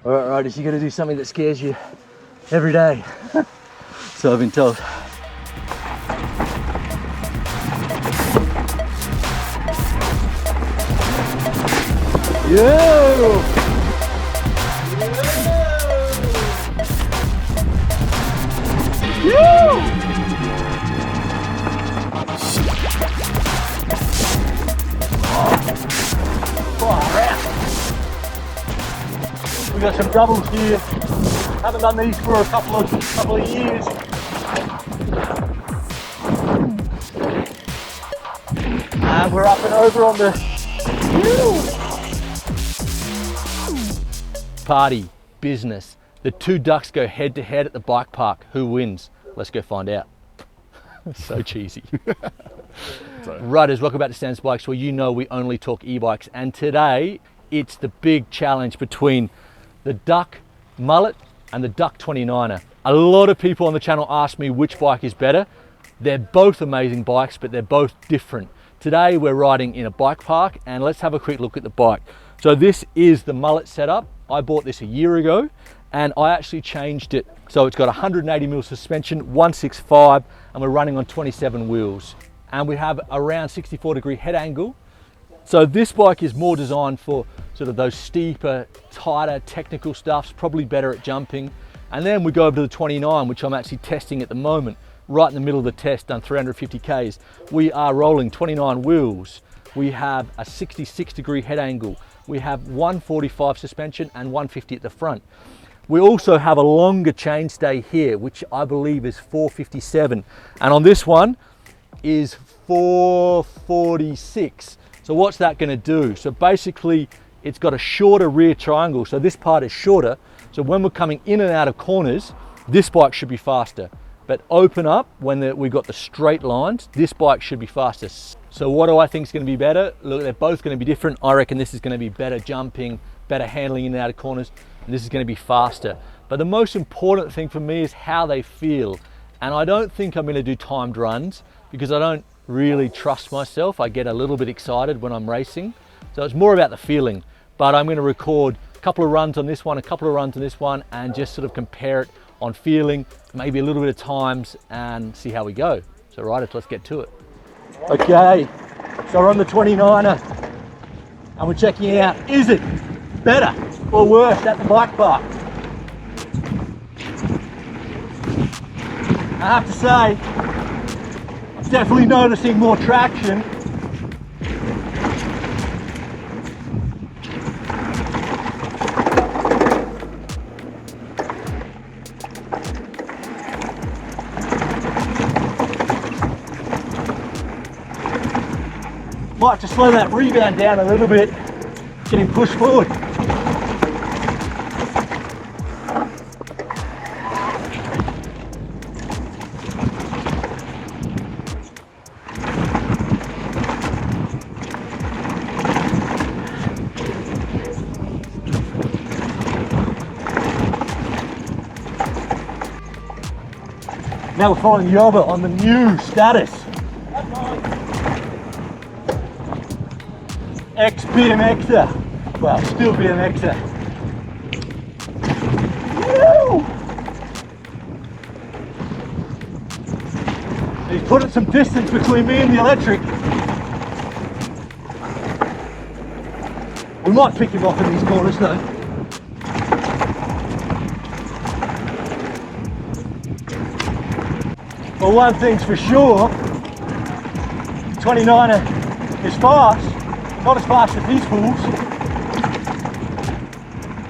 All right, riders, you got to do something that scares you every day. So I've been told. Yo! We got some doubles here. Haven't done these for a couple of years. And we're up and over on the party business. The two ducks go head to head at the bike park. Who wins? Let's go find out. So cheesy. Riders, welcome back to Stan's Bikes, where you know we only talk e-bikes. And today it's the big challenge between the Duck Mullet and the Duck 29er. A lot of people on the channel ask me which bike is better. They're both amazing bikes, but they're both different. Today we're riding in a bike park, and let's have a quick look at the bike. So this is the Mullet setup. I bought this a year ago, and I actually changed it. So it's got 180mm suspension, 165, and we're running on 27 wheels. And we have around 64-degree head angle. So this bike is more designed for sort of those steeper, tighter, technical stuffs, probably better at jumping. And then we go over to the 29, which I'm actually testing at the moment, right in the middle of the test, done 350 Ks. We are rolling 29 wheels. We have a 66-degree head angle. We have 145 suspension and 150 at the front. We also have a longer chainstay here, which I believe is 457. And on this one is 446. So what's that going to do? So basically it's got a shorter rear triangle. So this part is shorter. So when we're coming in and out of corners, this bike should be faster. But open up when we've got the straight lines, this bike should be faster. So what do I think is going to be better? Look, they're both going to be different. I reckon this is going to be better jumping, better handling in and out of corners, and this is going to be faster. But the most important thing for me is how they feel. And I don't think I'm going to do timed runs because I don't really trust myself. I get a little bit excited when I'm racing. So it's more about the feeling. But I'm going to record a couple of runs on this one, a couple of runs on this one, and just sort of compare it on feeling, maybe a little bit of times, and see how we go. So riders, let's get to it. Okay, so we're on the 29er and we're checking out, is it better or worse at the bike park? I have to say, I'm definitely noticing more traction. Might have to slow that rebound down a little bit, getting pushed forward. Now we're following Yoba on the new status. Ex-BMXer, well, still BMXer. Woo! He's putting some distance between me and the electric. We might pick him off in these corners though. Well, one thing's for sure, 29er is fast. Not as fast as these fools.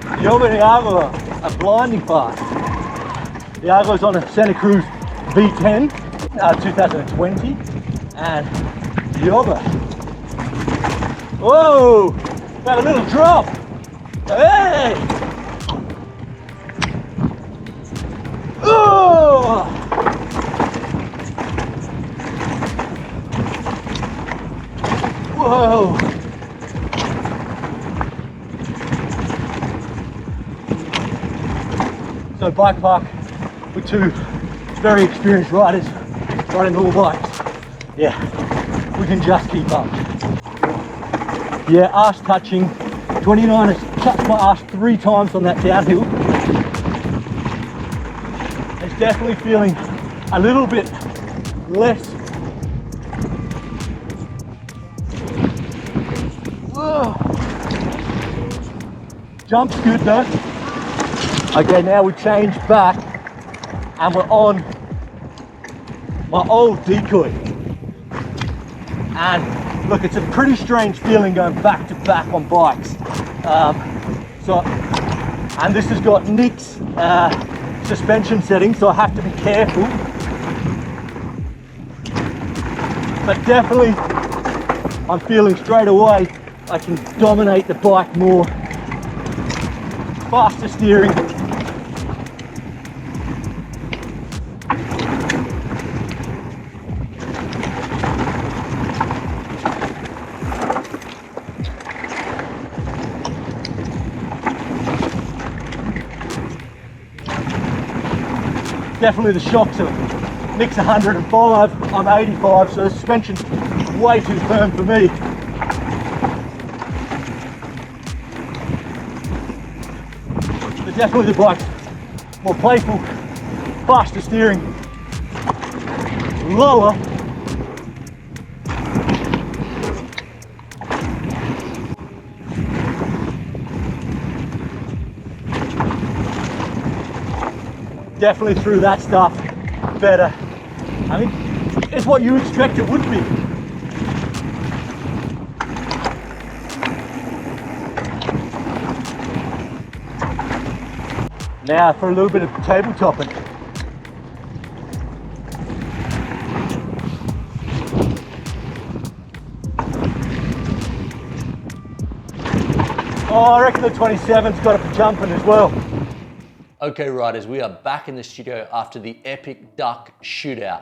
The Yoba and the Argo are blinding fast. The Argo's on a Santa Cruz V10 2020, and the Yoba. Whoa! Got a little drop. Hey! Oh! Whoa! So bike park with two very experienced riders riding little bikes. Yeah, we can just keep up. Yeah, arse touching. 29 has touched my arse 3 times on that downhill. It's definitely feeling a little bit less. Jump's good though. Okay, now we change back and we're on my old decoy. And look, it's a pretty strange feeling going back to back on bikes. And this has got Nick's suspension setting, so I have to be careful. But definitely, I'm feeling straight away I can dominate the bike more. Faster steering. Definitely the shocks are, Nick's 105, I'm 85, so the suspension's way too firm for me. But definitely the bike's more playful, faster steering, lower. Definitely through that stuff better. I mean, it's what you expect it would be. Now for a little bit of tabletopping. Oh, I reckon the 27's got it for jumping as well. Okay riders, we are back in the studio after the epic duck shootout.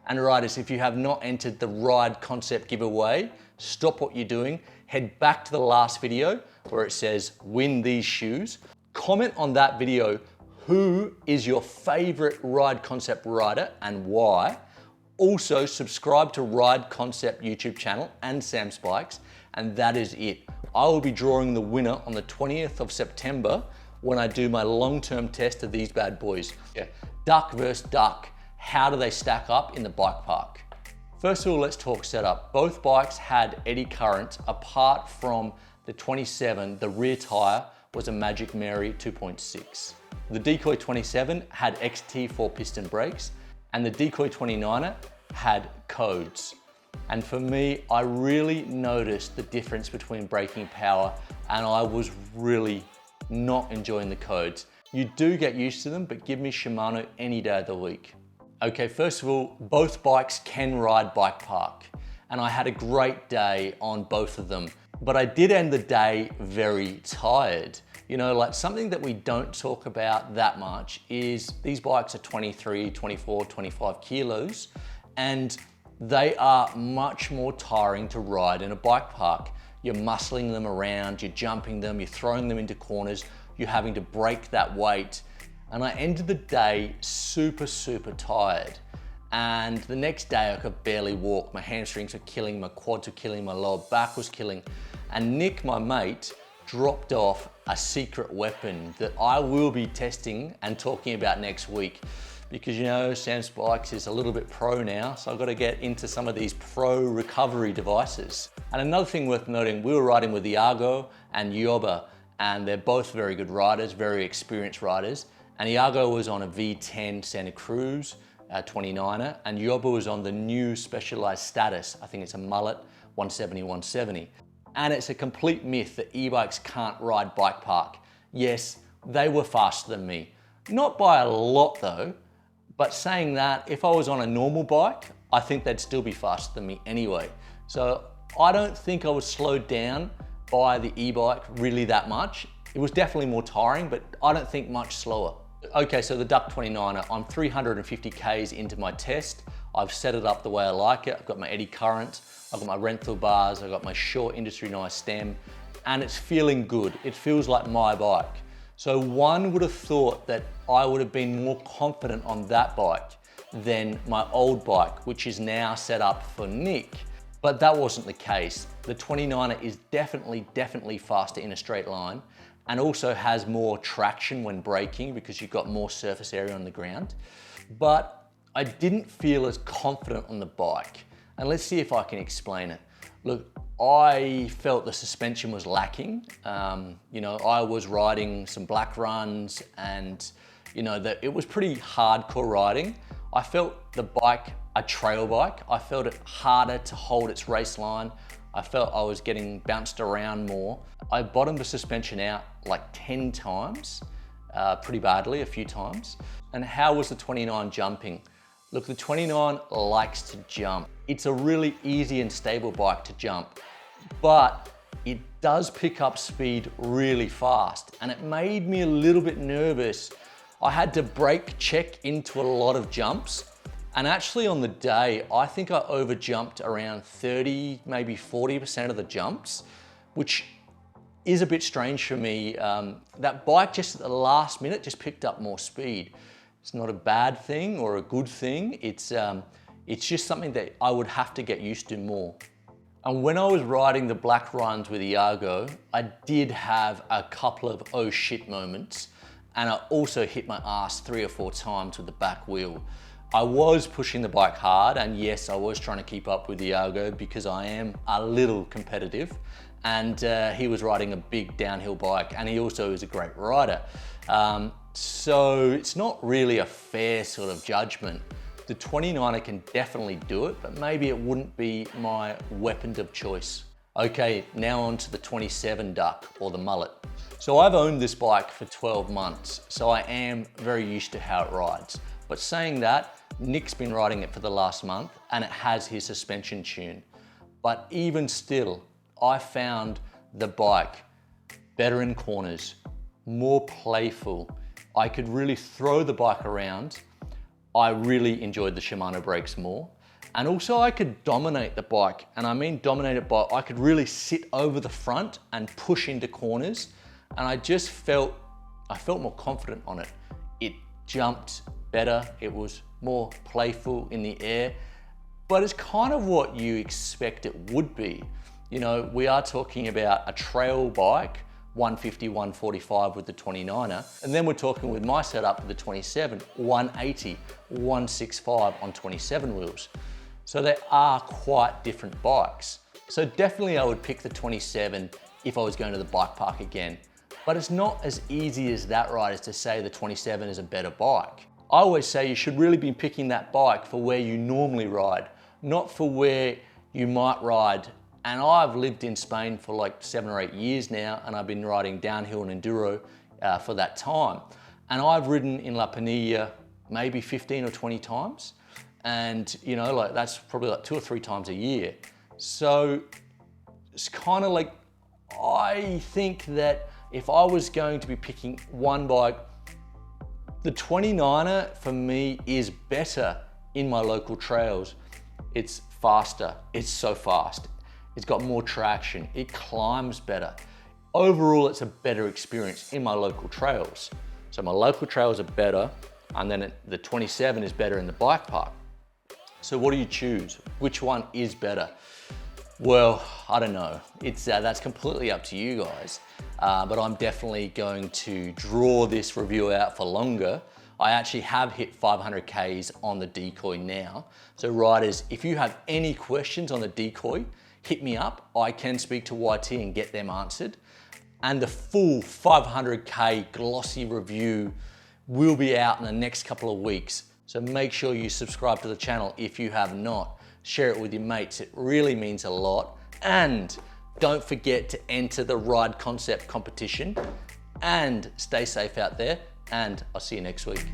And riders, if you have not entered the ride concept giveaway, stop what you're doing, head back to the last video where it says win these shoes. Comment on that video who is your favorite ride concept rider and why. Also subscribe to Ride Concept YouTube channel and Sam's Bikes, and that is it. I will be drawing the winner on the 20th of September when I do my long-term test of these bad boys. Yeah. Duck versus duck, how do they stack up in the bike park? First of all, let's talk setup. Both bikes had eddy current. Apart from the 27, the rear tire was a Magic Mary 2.6. The Decoy 27 had XT4 piston brakes, and the Decoy 29er had codes. And for me, I really noticed the difference between braking power, and I was really not enjoying the codes. You do get used to them, but give me Shimano any day of the week. Okay, first of all, both bikes can ride bike park, and I had a great day on both of them, but I did end the day very tired. You know, like something that we don't talk about that much is these bikes are 23, 24, 25 kilos, and they are much more tiring to ride in a bike park. You're muscling them around, you're jumping them, you're throwing them into corners, you're having to break that weight. And I ended the day super tired. And the next day I could barely walk. My hamstrings were killing, my quads were killing, my lower back was killing. And Nick, my mate, dropped off a secret weapon that I will be testing and talking about next week. Because you know, Sam's Bikes is a little bit pro now, so I've got to get into some of these pro recovery devices. And another thing worth noting, we were riding with Iago and Yoba, and they're both very good riders, very experienced riders. And Iago was on a V10 Santa Cruz 29er, and Yoba was on the new Specialized Status, I think it's a Mullet 170. And it's a complete myth that e-bikes can't ride bike park. Yes, they were faster than me. Not by a lot though. But saying that, if I was on a normal bike, I think they'd still be faster than me anyway. So I don't think I was slowed down by the e-bike really that much. It was definitely more tiring, but I don't think much slower. Okay, so the Duck 29er, I'm 350 Ks into my test. I've set it up the way I like it. I've got my eddy current, I've got my Renthal bars, I've got my short Industry Nice stem, and it's feeling good. It feels like my bike. So one would have thought that I would have been more confident on that bike than my old bike, which is now set up for Nick. But that wasn't the case. The 29er is definitely faster in a straight line, and also has more traction when braking because you've got more surface area on the ground. But I didn't feel as confident on the bike. And let's see if I can explain it. Look, I felt the suspension was lacking. You know, I was riding some black runs, and you know, that it was pretty hardcore riding. I felt the bike, a trail bike, I felt it harder to hold its race line. I felt I was getting bounced around more. I bottomed the suspension out like 10 times, pretty badly, a few times. And how was the 29 jumping? Look, the 29 likes to jump. It's a really easy and stable bike to jump, but it does pick up speed really fast, and it made me a little bit nervous. I had to brake check into a lot of jumps, and actually on the day, I think I over jumped around 30, maybe 40% of the jumps, which is a bit strange for me. That bike just at the last minute just picked up more speed. It's not a bad thing or a good thing. It's just something that I would have to get used to more. And when I was riding the black runs with Iago, I did have a couple of oh shit moments, and I also hit my ass 3 or 4 times with the back wheel. I was pushing the bike hard, and yes, I was trying to keep up with Iago because I am a little competitive, and he was riding a big downhill bike, and he also is a great rider. So it's not really a fair sort of judgment. The 29er can definitely do it, but maybe it wouldn't be my weapon of choice. Okay, now on to the 27 Duck, or the Mullet. So I've owned this bike for 12 months, so I am very used to how it rides. But saying that, Nick's been riding it for the last month, and it has his suspension tune. But even still, I found the bike better in corners, more playful. I could really throw the bike around. I really enjoyed the Shimano brakes more. And also I could dominate the bike, and I mean dominate it by, I could really sit over the front and push into corners, and I just felt more confident on it. It jumped better, it was more playful in the air, but it's kind of what you expect it would be. You know, we are talking about a trail bike, 150, 145 with the 29er. And then we're talking with my setup with the 27, 180, 165 on 27 wheels. So they are quite different bikes. So definitely I would pick the 27 if I was going to the bike park again. But it's not as easy as that, right, as to say the 27 is a better bike. I always say you should really be picking that bike for where you normally ride, not for where you might ride. And I've lived in Spain for like 7 or 8 years now, and I've been riding downhill and enduro for that time. And I've ridden in La Panilla maybe 15 or 20 times. And you know, like that's probably like 2 or 3 times a year. So it's kind of like, I think that if I was going to be picking one bike, the 29er for me is better in my local trails. It's faster, it's so fast. It's got more traction, it climbs better. Overall, it's a better experience in my local trails. So my local trails are better, and then the 27 is better in the bike park. So what do you choose? Which one is better? Well, I don't know. That's completely up to you guys. But I'm definitely going to draw this review out for longer. I actually have hit 500 Ks on the Decoy now. So riders, if you have any questions on the Decoy, hit me up. I can speak to YT and get them answered. And the full 500K glossy review will be out in the next couple of weeks. So make sure you subscribe to the channel if you have not. Share it with your mates, it really means a lot. And don't forget to enter the Ride Concept competition, and stay safe out there, and I'll see you next week.